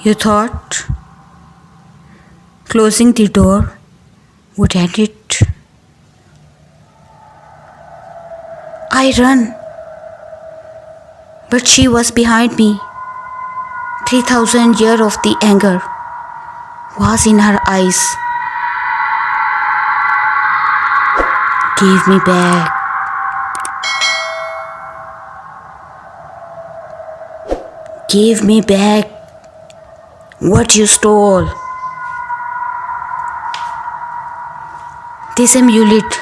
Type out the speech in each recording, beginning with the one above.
You thought closing the door would end it. I ran, but she was behind me. 3,000 years of the anger was in her eyes. Give me back. Give me back what you stole. This amulet.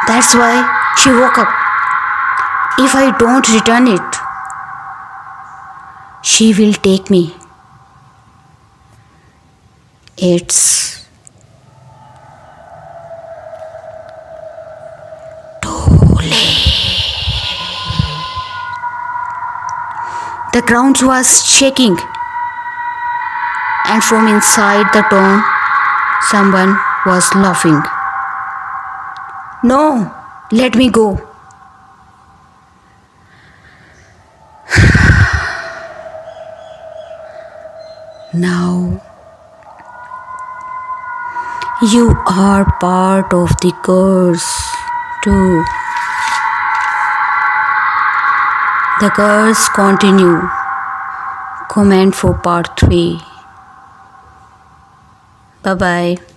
That's why she woke up. If I don't return it, she will take me. It's too late. The ground was shaking, and from inside the tomb, someone was laughing. No, let me go. Now, you are part of the curse too. The curse continue. Comment for part 3. Bye bye.